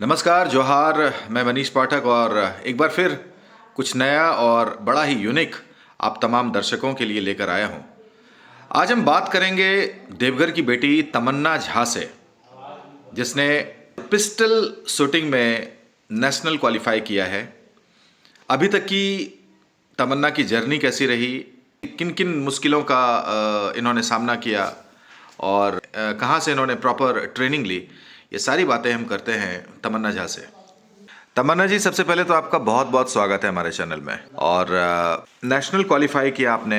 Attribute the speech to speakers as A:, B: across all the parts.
A: नमस्कार जोहार। मैं मनीष पाठक और एक बार फिर कुछ नया और बड़ा ही यूनिक आप तमाम दर्शकों के लिए लेकर आया हूं। आज हम बात करेंगे देवघर की बेटी तमन्ना झा से, जिसने पिस्टल शूटिंग में नेशनल क्वालिफाई किया है। अभी तक की तमन्ना की जर्नी कैसी रही, किन किन मुश्किलों का इन्होंने सामना किया और कहाँ से इन्होंने प्रॉपर ट्रेनिंग ली, ये सारी बातें हम करते हैं तमन्ना झा से। तमन्ना जी, सबसे पहले तो आपका बहुत बहुत स्वागत है हमारे चैनल में। और नेशनल क्वालिफाई किया आपने,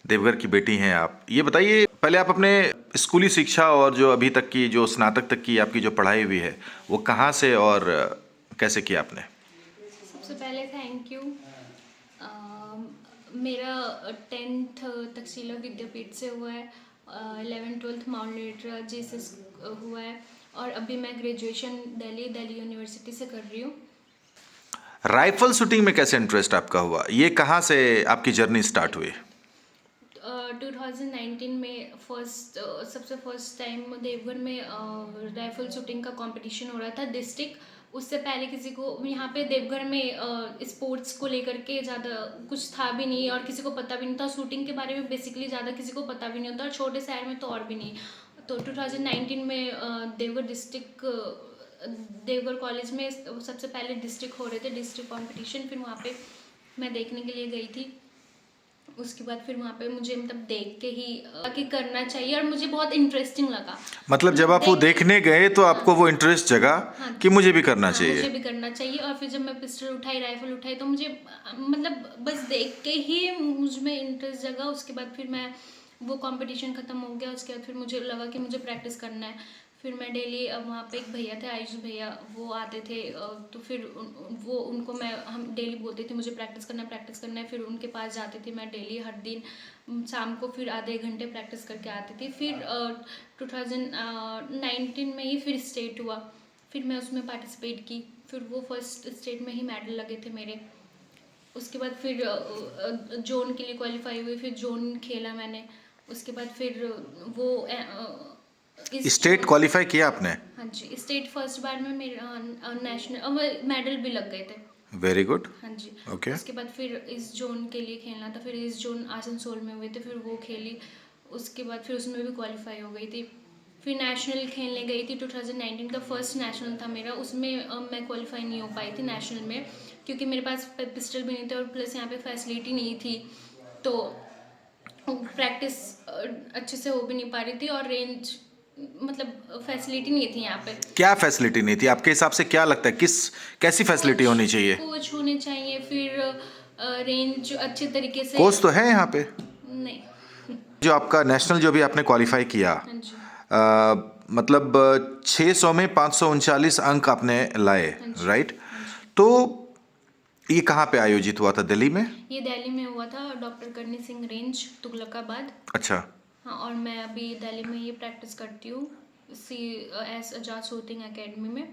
A: देवघर की बेटी हैं आप। ये बताइए, पहले आप अपने स्कूली शिक्षा और जो अभी तक की जो स्नातक तक की आपकी जो पढ़ाई हुई है वो कहाँ से और कैसे किया आपने?
B: सबसे पहले थैंक यू। मेरा 10th तक्षशिला विद्यापीठ से हुआ है, 11th-12th माउंट लिटरा जीसस हुआ है, और अभी मैं ग्रेजुएशन दिल्ली यूनिवर्सिटी से कर रही हूँ।
A: राइफल शूटिंग में कैसे इंटरेस्ट आपका हुआ, ये कहाँ से आपकी जर्नी स्टार्ट हुई?
B: 2019 में सबसे फर्स्ट टाइम देवघर में राइफल शूटिंग का कंपटीशन हो रहा था डिस्ट्रिक्ट। उससे पहले किसी को यहाँ पे देवघर में स्पोर्ट्स को लेकर के ज़्यादा कुछ था भी नहीं और किसी को पता भी नहीं था। शूटिंग के बारे में बेसिकली ज़्यादा किसी को पता भी नहीं होता और छोटे शहर में तो और भी नहीं। तो 2019 में देवघर डिस्ट्रिक्ट देवघर कॉलेज में सबसे पहले डिस्ट्रिक्ट हो रहे थे, डिस्ट्रिक्ट कॉम्पिटिशन। फिर वहाँ पे मैं देखने के लिए गई थी। उसके बाद फिर वहाँ पे मुझे मतलब देख के ही कि करना चाहिए और मुझे बहुत इंटरेस्टिंग लगा।
A: मतलब जब आप वो देखने गए तो आपको वो इंटरेस्ट जगा
B: हाँ,
A: कि मुझे भी करना
B: हाँ,
A: चाहिए।
B: मुझे भी करना चाहिए। और फिर जब मैं पिस्टल उठाई, राइफल उठाई, तो मुझे मतलब बस देख के ही मुझ में इंटरेस्ट जगा। उसके बाद फिर मैं वो कंपटीशन ख़त्म हो गया। उसके बाद फिर मुझे लगा कि मुझे प्रैक्टिस करना है। फिर मैं डेली वहाँ पे एक भैया थे, आयुष भैया, वो आते थे। तो फिर वो उनको हम डेली बोलते थे मुझे प्रैक्टिस करना है। फिर उनके पास जाती थी मैं डेली, हर दिन शाम को फिर आधे घंटे प्रैक्टिस करके आती थी। फिर 2019 में ही फिर स्टेट हुआ। फिर मैं उसमें पार्टिसिपेट की। फिर वो फर्स्ट स्टेट में ही मेडल लगे थे मेरे। उसके बाद फिर जोन के लिए क्वालिफाई हुई, फिर जोन खेला मैंने। उसके बाद फिर वो
A: स्टेट क्वालिफाई किया आपने?
B: हाँ जी, स्टेट फर्स्ट बार में मेरा नेशनल मेडल भी लग गए थे।
A: Very good.
B: हाँ जी।
A: ओके।
B: उसके बाद फिर इस जोन के लिए खेलना था। फिर इस जोन आसनसोल में हुए थे, फिर वो खेली। उसके बाद फिर उसमें भी क्वालिफाई हो गई थी। फिर नेशनल खेलने गई थी। 2019 का फर्स्ट नेशनल था मेरा। उसमें मैं क्वालिफाई नहीं हो पाई थी नेशनल में, क्योंकि मेरे पास पिस्टल भी नहीं थे और प्लस यहाँ पे फैसिलिटी नहीं थी। तो प्रैक्टिस अच्छे से हो भी नहीं पा रही थी और रेंज मतलब फैसिलिटी नहीं थी यहाँ पे।
A: क्या फैसिलिटी नहीं थी आपके हिसाब से? क्या लगता है कैसी फैसिलिटी होनी चाहिए?
B: कोच होने चाहिए, फिर रेंज अच्छे तरीके से।
A: कोच तो है यहाँ पे।
B: नहीं।
A: जो आपका नेशनल जो भी आपने क्वालिफाई किया,
B: हाँ जी।
A: मतलब 600 में 539 अंक आपने लाए,
B: हाँ जी।
A: राइट?
B: हाँ जी।
A: तो ये कहाँ पे आयोजित हुआ था, दिल्ली में?
B: ये दिल्ली में हुआ था, डॉक्टर करनी सिंह रेंज, तुगलकाबाद।
A: अच्छा।
B: हाँ, और मैं अभी दिल्ली में ये प्रैक्टिस करती हूँ, CS आजाद शूटिंग एकेडमी में।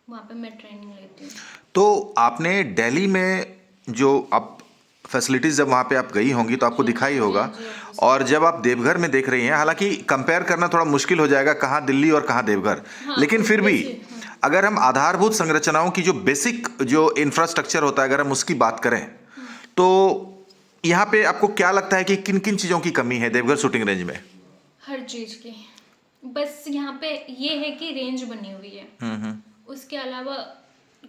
B: वहाँ पे मैं ट्रेनिंग लेती हूँ।
A: तो आपने दिल्ली में जो आप फैसिलिटीज़, जब वहाँ पे आप गई होंगी तो आपको दिखाई होगा,
B: हाँ जी,
A: और जब आप देवघर में देख रही हैं, हालांकि कंपेयर करना थोड़ा मुश्किल हो जाएगा कहाँ दिल्ली और कहाँ देवघर,
B: हाँ,
A: लेकिन फिर भी
B: हाँ।
A: अगर हम आधारभूत संरचनाओं की जो बेसिक जो इंफ्रास्ट्रक्चर होता है, अगर हम उसकी बात करें, तो यहाँ पे आपको क्या लगता है कि किन किन चीज़ों की कमी है देवघर शूटिंग रेंज में?
B: हर चीज़ की। बस यहाँ पे ये है कि रेंज बनी हुई है, उसके अलावा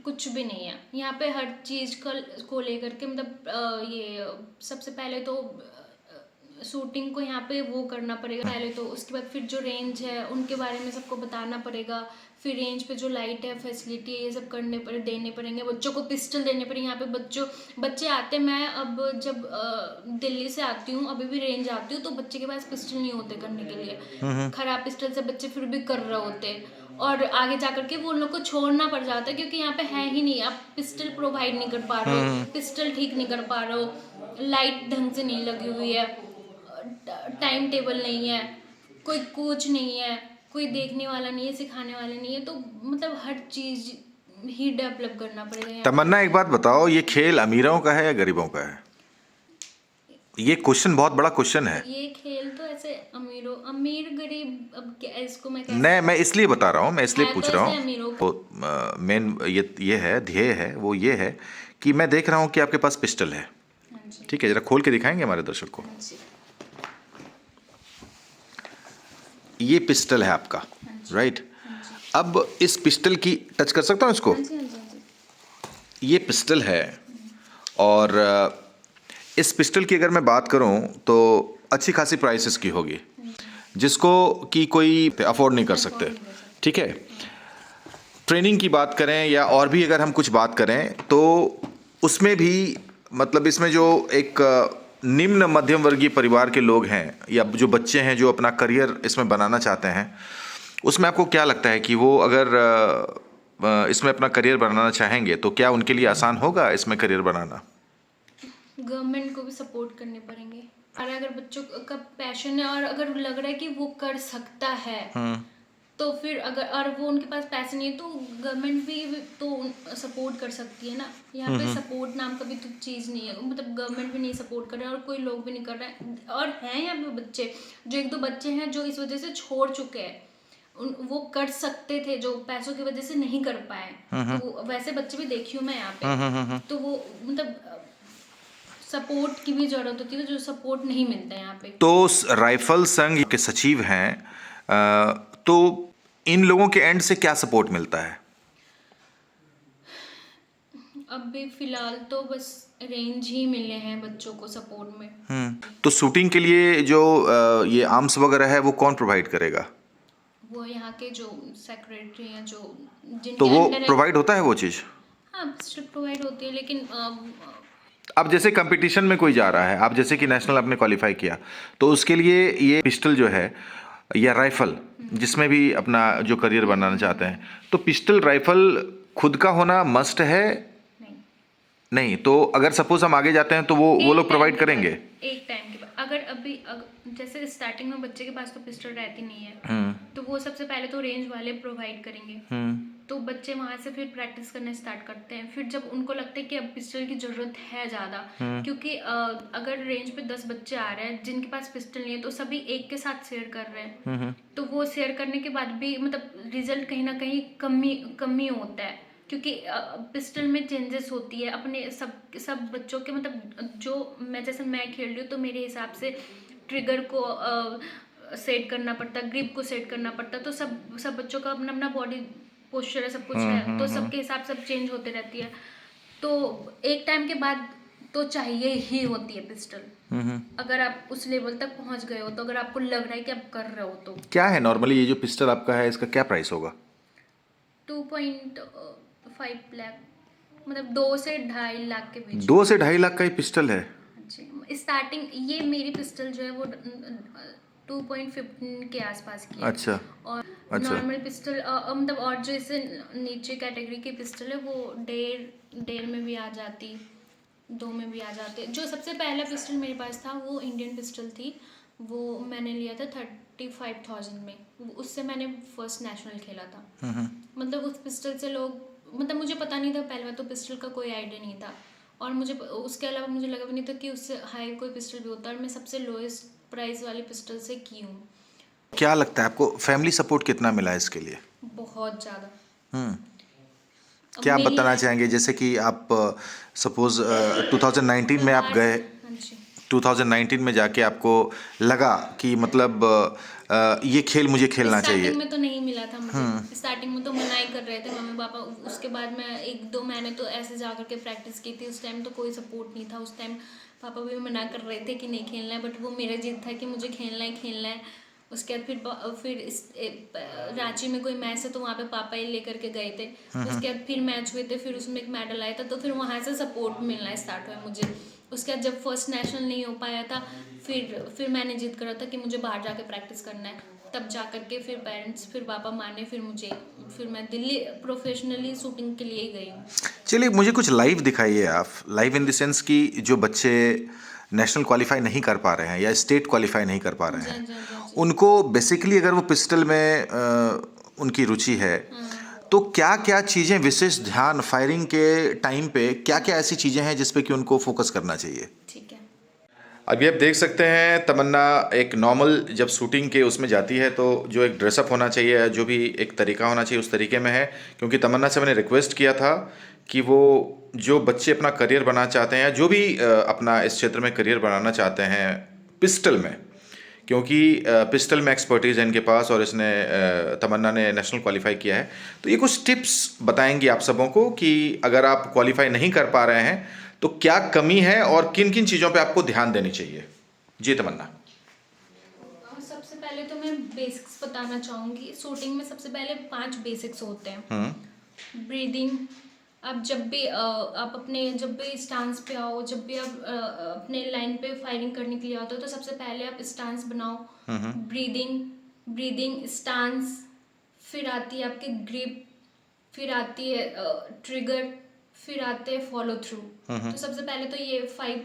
B: कुछ भी नहीं है। यहाँ पे हर चीज़ को लेकर के मतलब ये सबसे पहले तो शूटिंग को यहाँ पे वो करना पड़ेगा पहले तो। उसके बाद फिर जो रेंज है उनके बारे में सबको बताना पड़ेगा। फिर रेंज पे जो लाइट है, फैसिलिटी है, ये सब देने पड़ेंगे। बच्चों को पिस्टल देने पड़ेंगे। यहाँ पे बच्चे आते, मैं अब जब दिल्ली से आती हूँ, अभी भी रेंज आती हूँ, तो बच्चे के पास पिस्टल नहीं होते करने के लिए। खराब पिस्टल से बच्चे फिर भी कर रहे होते हैं और आगे जाकर के वो उन लोग को छोड़ना पड़ जाता है, क्योंकि यहाँ पे है ही नहीं। आप पिस्टल प्रोवाइड नहीं कर पा रहे हो, पिस्टल ठीक नहीं कर पा रहे हो, लाइट ढंग से नहीं लगी हुई है, टाइम टेबल नहीं है, कोई कोच नहीं है, कोई देखने वाला नहीं है, सिखाने वाला नहीं है। तो मतलब हर चीज़ ही डेवलप करना पड़ेगा यहाँ पे।
A: तमन्ना, एक बात बताओ, ये खेल अमीरों का है या गरीबों का है? ये क्वेश्चन बहुत बड़ा क्वेश्चन है।
B: ये खेल तो ऐसे अमीर गरीब, अब क्या इसको मैं कैसे,
A: मैं इसलिए बता रहा हूँ, मैं इसलिए
B: है
A: पूछ
B: तो
A: रहा
B: ऐसे
A: हूँ।
B: अमीरों का।
A: तो मेन ये है, ध्येय है वो ये है कि मैं देख रहा हूँ कि आपके पास पिस्टल है।
B: हाँ जी,
A: ठीक है, जरा खोल के दिखाएंगे हमारे दर्शक को।
B: हाँ जी,
A: ये पिस्टल है आपका,
B: हाँ जी,
A: राइट?
B: हाँ जी,
A: अब इस पिस्टल की टच कर सकता हूँ इसको?
B: हाँ जी, हाँ जी, हाँ जी।
A: ये पिस्टल है और इस पिस्टल की अगर मैं बात करूँ तो अच्छी खासी प्राइसेस की होगी, जिसको कि कोई अफोर्ड नहीं कर सकते।
B: अफोर्ड नहीं कर सकते।
A: ठीक है, ट्रेनिंग की बात करें या और भी अगर हम कुछ बात करें तो उसमें भी मतलब इसमें जो एक निम्न मध्यम वर्गीय परिवार के लोग हैं या जो बच्चे हैं जो अपना करियर इसमें बनाना चाहते हैं, उसमें आपको क्या लगता है कि वो अगर इसमें अपना करियर बनाना चाहेंगे तो क्या उनके लिए आसान होगा इसमें करियर बनाना?
B: गवर्नमेंट को भी सपोर्ट करने पड़ेंगे। और अगर बच्चों का पैशन है और अगर लग रहा है कि वो कर सकता है, तो फिर अगर और वो उनके पास पैसे नहीं है तो गवर्नमेंट भी तो सपोर्ट कर सकती है ना। यहाँ पे सपोर्ट नाम का भी तो चीज़ नहीं है, मतलब गवर्नमेंट भी नहीं सपोर्ट कर रहा है और कोई लोग भी नहीं कर रहे हैं। और हैं यहाँ पे बच्चे, जो एक दो बच्चे हैं जो इस वजह से छोड़ चुके हैं, वो कर सकते थे जो पैसों की वजह से नहीं कर पाए। तो वैसे बच्चे भी देखी हूँ मैं यहाँ पे। तो वो मतलब सपोर्ट की भी जरूरत होती है, जो सपोर्ट नहीं मिलता है यहाँ पे।
A: तो राइफल संघ के सचिव हैं, तो इन लोगों के एंड से क्या सपोर्ट मिलता है?
B: अभी फिलहाल तो बस रेंज ही मिले हैं बच्चों को सपोर्ट में।
A: तो शूटिंग के लिए जो ये आर्म्स वगैरह है वो कौन प्रोवाइड करेगा?
B: वो यहाँ के जो सेक्रेटरी हैं, जो
A: तो
B: जिनके
A: वो
B: अंडर है।
A: प्रोवाइड होता है वो चीज़?
B: हाँ, पिस्टल प्रोवाइड होती है, लेकिन
A: अब जैसे कंपटीशन में कोई जा रहा है, आप जैसे कि नेशनल आपने क्वालिफाई किया, तो उसके लिए ये पिस्टल जो है या राइफल जिसमें भी अपना जो करियर बनाना चाहते हैं, तो पिस्टल राइफल खुद का होना मस्ट है?
B: नहीं।
A: नहीं, तो अगर सपोज हम आगे जाते हैं तो वो
B: एक
A: लोग
B: टाइम
A: प्रोवाइड
B: के बाद-
A: करेंगे?
B: एक टाइम के बाद अगर जैसे स्टार्टिंग में बच्चे के पास तो पिस्टल रहती नहीं है, तो वो सबसे पहले तो रेंज वाले प्रोवाइड करेंगे। तो बच्चे वहां से फिर प्रैक्टिस करना स्टार्ट करते हैं। फिर जब उनको लगता है कि अब पिस्टल की जरूरत है ज़्यादा, क्योंकि अगर रेंज पे 10 बच्चे आ रहे हैं जिनके पास पिस्टल नहीं है, तो सभी एक के साथ शेयर कर रहे हैं। तो वो शेयर करने के बाद भी मतलब रिजल्ट कहीं ना कहीं कमी होता है, क्योंकि पिस्टल में चेंजेस होती है अपने सब बच्चों के, मतलब जो मैं खेल रही हूँ तो मेरे हिसाब से ट्रिगर को सेट करना पड़ता, ग्रिप को सेट करना पड़ता। तो सब बच्चों का अपना अपना बॉडी पोस्चर है, सब कुछ है, तो सबके हिसाब सब चेंज होते रहती है। तो एक टाइम के बाद तो चाहिए ही होती है पिस्टल, अगर आप उस लेवल तक पहुंच गए हो, तो अगर आपको लग रहा है कि आप कर रहे हो तो।
A: क्या है नॉर्मली ये जो पिस्टल आपका है, इसका क्या प्राइस होगा?
B: 2.5 लाख, मतलब 2 से 2.5 लाख के बीच।
A: 2 से 2.5 लाख का ये पिस्टल है?
B: स्टार्टिंग ये मेरी पिस्टल जो है वो 2.15 के आसपास की है।
A: अच्छा,
B: और
A: अच्छा।
B: नॉर्मल पिस्टल मतलब और जो इससे नीचे कैटेगरी की पिस्टल है वो 1.5 में भी आ जाती, 2 में भी आ जाते। जो सबसे पहला पिस्टल मेरे पास था वो इंडियन पिस्टल थी, वो मैंने लिया था 35,000 में। उससे मैंने फर्स्ट नेशनल खेला था। मतलब उस पिस्टल से लोग, मतलब मुझे पता नहीं था, पहले बार तो पिस्टल का कोई आइडिया नहीं था, और मुझे उसके अलावा मुझे लगा भी नहीं था कि उससे हाई कोई पिस्टल भी होता है। और मैं सबसे लोएस्ट प्राइस वाली पिस्टल से की हूँ।
A: क्या लगता है आपको फैमिली सपोर्ट कितना मिला है इसके लिए?
B: बहुत ज़्यादा। अब
A: क्या आप
B: मेरी
A: बताना चाहेंगे, जैसे कि आप सपोज 2019 में आप गए,
B: हाँ जी,
A: 2019 में जाके आपको लगा कि मतलब ये खेल मुझे खेलना चाहिए?
B: स्टार्टिंग में तो नहीं मिला था मुझे। स्टार्टिंग में तो मना ही कर रहे थे मम्मी पापा। उसके बाद मैं 1-2 महीने तो ऐसे जा करके प्रैक्टिस की थी। उस टाइम तो कोई सपोर्ट नहीं था। उस टाइम पापा भी मना कर रहे थे कि नहीं खेलना है, बट वो मेरा जिद था कि मुझे खेलना है। उसके बाद फिर रांची में कोई मैच है तो वहाँ पे पापा ही लेकर के गए थे। उसके बाद फिर मैच हुए थे, फिर उसमें एक मेडल आया था, तो फिर वहाँ से सपोर्ट मिलना स्टार्ट हुआ मुझे। उसके बाद जब फर्स्ट नेशनल नहीं हो पाया था, फिर मैंने जिद करा था कि मुझे बाहर जाके प्रैक्टिस करना है। तब जा करके फिर पेरेंट्स, फिर पापा माने, फिर मैं दिल्ली प्रोफेशनली शूटिंग के लिए गई हूँ।
A: चलिए, मुझे कुछ लाइव दिखाइए आप, लाइव इन द सेंस कि जो बच्चे नेशनल क्वालिफाई नहीं कर पा रहे हैं या स्टेट क्वालिफाई नहीं कर पा रहे हैं, उनको बेसिकली अगर वो पिस्टल में उनकी रुचि है, तो क्या क्या चीज़ें विशेष ध्यान फायरिंग के टाइम पे क्या क्या ऐसी चीज़ें हैं जिस पे कि उनको फोकस करना चाहिए?
B: ठीक है।
A: अभी आप देख सकते हैं तमन्ना एक नॉर्मल जब शूटिंग के उसमें जाती है तो जो एक ड्रेसअप होना चाहिए, जो भी एक तरीका होना चाहिए उस तरीके में है। क्योंकि तमन्ना से मैंने रिक्वेस्ट किया था कि वो जो बच्चे अपना करियर बनाना चाहते हैं, जो भी अपना इस क्षेत्र में करियर बनाना चाहते हैं पिस्टल में, क्योंकि पिस्टल में एक्सपर्टीज़ है इनके पास और इसने तमन्ना ने नेशनल क्वालिफाई किया है, तो ये कुछ टिप्स बताएंगी आप सबों को कि अगर आप क्वालिफाई नहीं कर पा रहे हैं तो क्या कमी है और किन किन चीज़ों पे आपको ध्यान देनी चाहिए। जी तमन्ना।
B: सबसे पहले तो मैं बेसिक्स बताना चाहूँगी। शूटिंग में सबसे पहले 5 बेसिक्स होते हैं। ब्रीदिंग, आप जब भी स्टांस पे आओ, जब भी आप अपने लाइन पे फायरिंग करने के लिए आते हो तो सबसे पहले आप स्टांस बनाओ। ब्रीदिंग स्टांस, फिर आती है आपकी ग्रिप, फिर आती है ट्रिगर, फिर आते हैं फॉलो थ्रू। तो सबसे पहले तो ये 5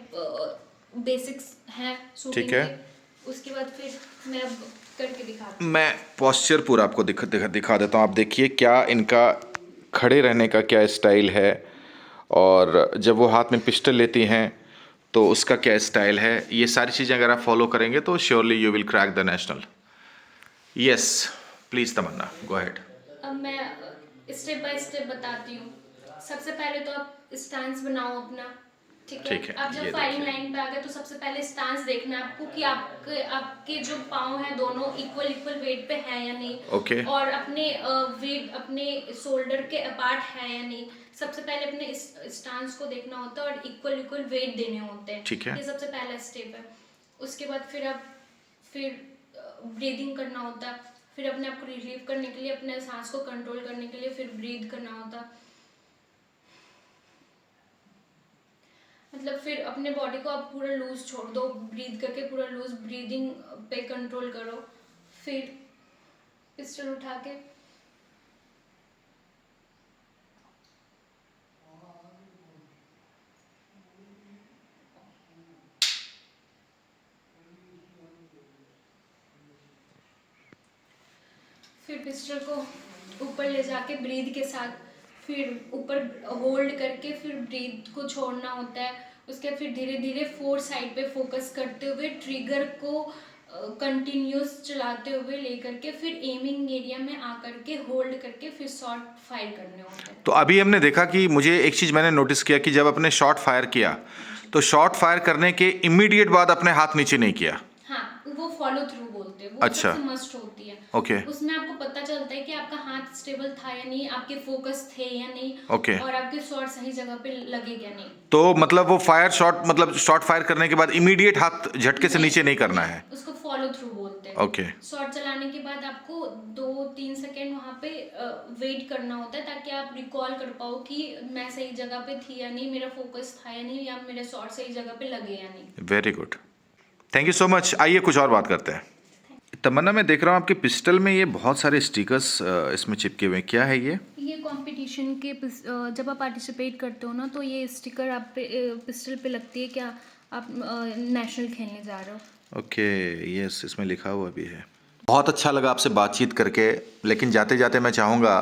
B: बेसिक्स हैं शूटिंग
A: ठीक है।
B: के। उसके बाद फिर मैं अब करके दिखाती
A: मैं पोस्चर पूरा आपको दिखा देता हूँ। आप देखिए क्या इनका खड़े रहने का क्या स्टाइल है, और जब वो हाथ में पिस्टल लेती हैं तो उसका क्या स्टाइल है। ये सारी चीज़ें अगर आप फॉलो करेंगे तो surely you will crack the national. Yes please Tamanna, go ahead.
B: अब मैं स्टेप बाय स्टेप बताती हूँ। सबसे पहले तो आप स्टांस बनाओ अपना, ठीक है। आप जब फायरिंग लाइन पे आ गए तो सबसे पहले स्टांस देखना है आपको कि आपके जो पाँव हैं दोनों इक्वल वेट पे है या नहीं।
A: ओके।
B: और अपने वेट अपने शोल्डर के अपार्ट है या नहीं। सबसे पहले अपने स्टांस को देखना होता है और इक्वल वेट देने होते हैं।
A: ठीक है।
B: ये सबसे पहला स्टेप है। उसके बाद फिर ब्रीदिंग करना होता है। फिर अपने आप को रिलीव करने के लिए, अपने सांस को कंट्रोल करने के लिए फिर ब्रीद करना होता है। मतलब फिर अपने बॉडी को आप पूरा लूज छोड़ दो, ब्रीद करके पूरा लूज ब्रीदिंग पे कंट्रोल करो। फिर पिस्टल उठा के फिर पिस्टल को ऊपर ले जाके ब्रीद के साथ फिर ऊपर होल्ड करके फिर ब्रीद को छोड़ना होता है। उसके बाद फिर धीरे धीरे 4 साइड पे फोकस करते हुए ट्रिगर को कंटिन्यूस चलाते हुए लेकर के फिर एमिंग एरिया में आकर के होल्ड करके फिर शॉट फायर करने होते हैं।
A: तो अभी हमने देखा कि मुझे एक चीज़ मैंने नोटिस किया कि जब अपने शॉट फायर किया तो शॉट फायर करने के इमीडिएट बाद अपने हाथ नीचे नहीं किया।
B: हाँ, वो फॉलो थ्रू बोलते हैं, वो
A: अच्छा।
B: सबसे मस्ट होती है।
A: ओके।
B: उसमें आपको पता चलता है कि आपका हाथ स्टेबल था या नहीं, आपके फोकस थे या नहीं।
A: ओके।
B: और आपके शॉट सही जगह पे लगे या नहीं।
A: तो मतलब वो फायर शॉट, मतलब शॉट फायर करने के बाद इमीडिएट हाथ झटके से नीचे नहीं करना है।
B: उसको फॉलो थ्रू बोलते हैं।
A: ओके।
B: शॉट चलाने के बाद आपको 2-3 सेकेंड वहाँ पे वेट करना होता है ताकि आप रिकॉल कर पाओ कि मैं सही जगह पे थी या नहीं, मेरा फोकस था या नहीं, या मेरा शॉट सही जगह पे लगे या नहीं।
A: Very good, thank you so much. आइए कुछ और बात करते हैं। तमन्ना, मैं देख रहा हूँ आपके पिस्टल में ये बहुत सारे स्टिकर्स इसमें चिपके हुए हैं, क्या है ये?
B: ये कंपटीशन के जब आप पार्टिसिपेट करते हो ना तो ये स्टिकर आप पे पिस्टल पे लगती है कि आप नेशनल खेलने जा रहे हो।
A: ओके, यस, इसमें लिखा हुआ भी है। बहुत अच्छा लगा आपसे बातचीत करके, लेकिन जाते जाते मैं चाहूँगा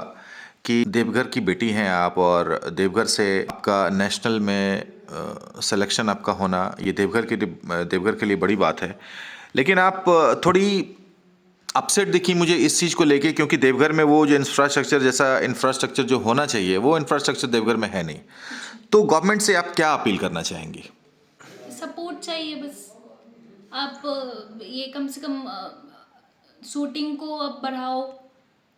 A: कि देवघर की बेटी हैं आप, और देवघर से आपका नेशनल में सिलेक्शन आपका होना, ये देवघर के लिए बड़ी बात है। लेकिन आप थोड़ी अपसेट दिखी मुझे इस चीज़ को लेके, क्योंकि देवघर में वो जो इंफ्रास्ट्रक्चर जो होना चाहिए वो इंफ्रास्ट्रक्चर देवघर में है नहीं। तो गवर्नमेंट से आप क्या अपील करना चाहेंगी?
B: सपोर्ट चाहिए बस। आप ये कम से कम शूटिंग को आप बढ़ाओ,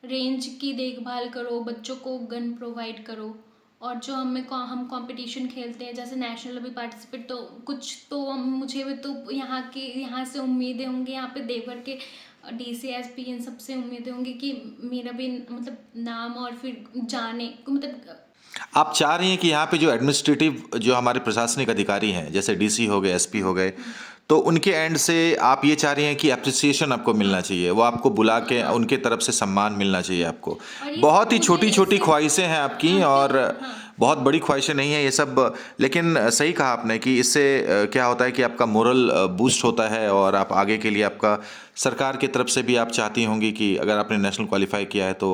B: रेंज की देखभाल करो, बच्चों को गन प्रोवाइड करो। और जो हम कंपटीशन खेलते हैं जैसे नेशनल अभी पार्टिसिपेट, तो कुछ तो मुझे भी तो यहाँ से उम्मीदें होंगी, यहाँ पे देवघर के DCSP इन सबसे उम्मीदें होंगी कि मेरा भी मतलब नाम और फिर जाने मतलब।
A: आप चाह रही हैं कि यहाँ पे जो एडमिनिस्ट्रेटिव जो हमारे प्रशासनिक अधिकारी हैं, जैसे DC हो गए, SP हो गए, तो उनके एंड से आप ये चाह रही हैं कि अप्रिसिएशन आपको मिलना चाहिए, वो आपको बुला के उनके तरफ से सम्मान मिलना चाहिए आपको। बहुत ही छोटी छोटी ख्वाहिशें हैं आपकी, और बहुत बड़ी ख्वाहिशें नहीं है ये सब, लेकिन सही कहा आपने कि इससे क्या होता है कि आपका मोरल बूस्ट होता है और आप आगे के लिए आपका सरकार की तरफ से भी आप चाहती होंगी कि अगर आपने नेशनल क्वालिफाई किया है तो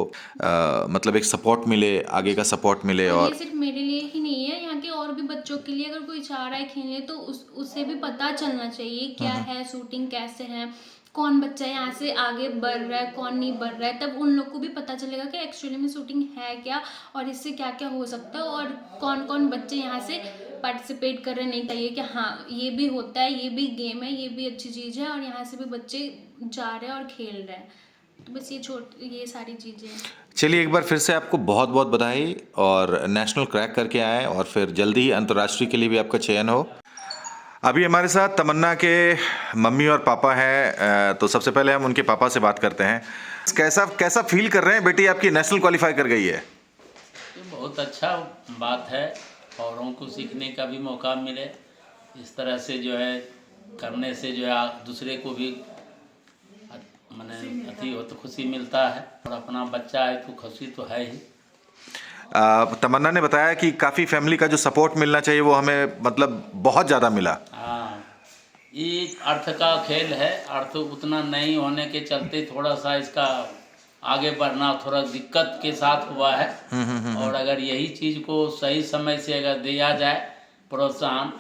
A: मतलब एक सपोर्ट मिले, आगे का सपोर्ट मिले।
B: और ये
A: और
B: सिर्फ मेरे लिए ही नहीं है, यहाँ के और भी बच्चों के लिए, अगर कोई चाह रहा है खेलने तो उसे भी पता चलना चाहिए क्या है शूटिंग, कैसे है, कौन बच्चा यहाँ से आगे बढ़ रहा है, कौन नहीं बढ़ रहा है। तब उन लोग को भी पता चलेगा कि एक्चुअली में शूटिंग है क्या और इससे क्या क्या हो सकता है, और कौन कौन बच्चे यहाँ से पार्टिसिपेट कर रहे हैं। नहीं चाहिए कि हाँ ये भी होता है, ये भी गेम है, ये भी अच्छी चीज़ है और यहाँ से भी बच्चे जा रहे हैं और खेल रहे हैं। तो बस ये सारी चीज़ें हैं।
A: चलिए एक बार फिर से आपको बहुत बहुत बधाई, और नेशनल क्रैक करके आए और फिर जल्दी ही अंतर्राष्ट्रीय के लिए भी आपका चयन हो। अभी हमारे साथ तमन्ना के मम्मी और पापा हैं, तो सबसे पहले हम उनके पापा से बात करते हैं। कैसा कैसा फील कर रहे हैं बेटी आपकी नेशनल क्वालिफाई कर गई है?
C: ये बहुत अच्छा बात है, औरों को सीखने का भी मौका मिले। इस तरह से जो है करने से जो है दूसरे को भी माने अति हो तो खुशी मिलता है, और अपना बच्चा है तो खुशी तो है ही।
A: तमन्ना ने बताया कि काफ़ी फैमिली का जो सपोर्ट मिलना चाहिए वो हमें मतलब बहुत ज़्यादा मिला।
C: हाँ, ये अर्थ का खेल है, अर्थ उतना नहीं होने के चलते थोड़ा सा इसका आगे बढ़ना थोड़ा दिक्कत के साथ हुआ है। और अगर यही चीज़ को सही समय से अगर दिया जाए प्रोत्साहन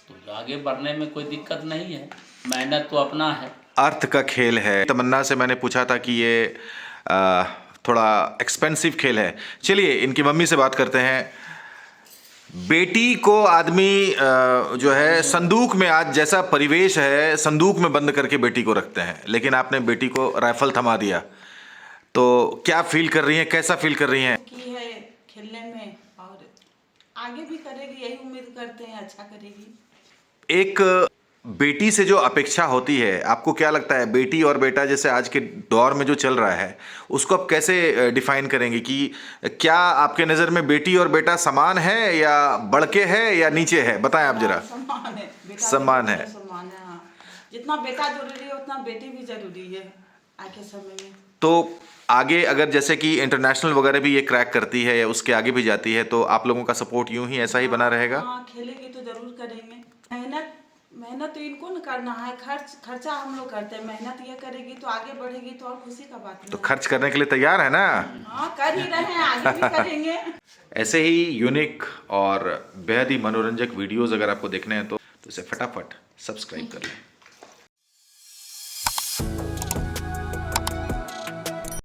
C: तो आगे बढ़ने में कोई दिक्कत नहीं है। मेहनत तो अपना है,
A: अर्थ का खेल है। तमन्ना से मैंने पूछा था कि ये थोड़ा एक्सपेंसिव खेल है। चलिए इनकी मम्मी से बात करते हैं। बेटी को आदमी जो है संदूक में, आज जैसा परिवेश है संदूक में बंद करके बेटी को रखते हैं, लेकिन आपने बेटी को राइफल थमा दिया, तो क्या फील कर रही हैं, कैसा फील कर रही हैं?
D: की है खेलने में और आगे भी करेगी, यही उम्मीद करते हैं अच्छा करेगी।
A: एक बेटी से जो अपेक्षा होती है, आपको क्या लगता है बेटी और बेटा जैसे आज के दौर में जो चल रहा है उसको आप कैसे डिफाइन करेंगे कि क्या आपके नज़र में बेटी और बेटा समान है या बढ़ के है या नीचे है? बताएं आप जरा।
D: समान है, बेटा
A: समान है।
D: समान है, हाँ। जितना बेटा जरूरी है उतना बेटी भी जरूरी है आज के समय में।
A: तो आगे अगर जैसे कि इंटरनेशनल वगैरह भी ये क्रैक करती है या उसके आगे भी जाती है तो आप लोगों का सपोर्ट यूं ही ऐसा ही बना रहेगा?
D: हाँ, खेलेगी तो जरूर करेंगे। मेहनत तो इनको न करना है, खर्चा हम लोग करते हैं। मेहनत ये करेगी तो आगे बढ़ेगी तो और खुशी का बात है।
A: तो खर्च करने के लिए तैयार है ना?
D: हाँ, कर ही रहे हैं, आगे भी करेंगे।
A: ऐसे ही यूनिक और बेहद ही मनोरंजक वीडियोस अगर आपको देखने हैं तो इसे फटाफट सब्सक्राइब कर लें।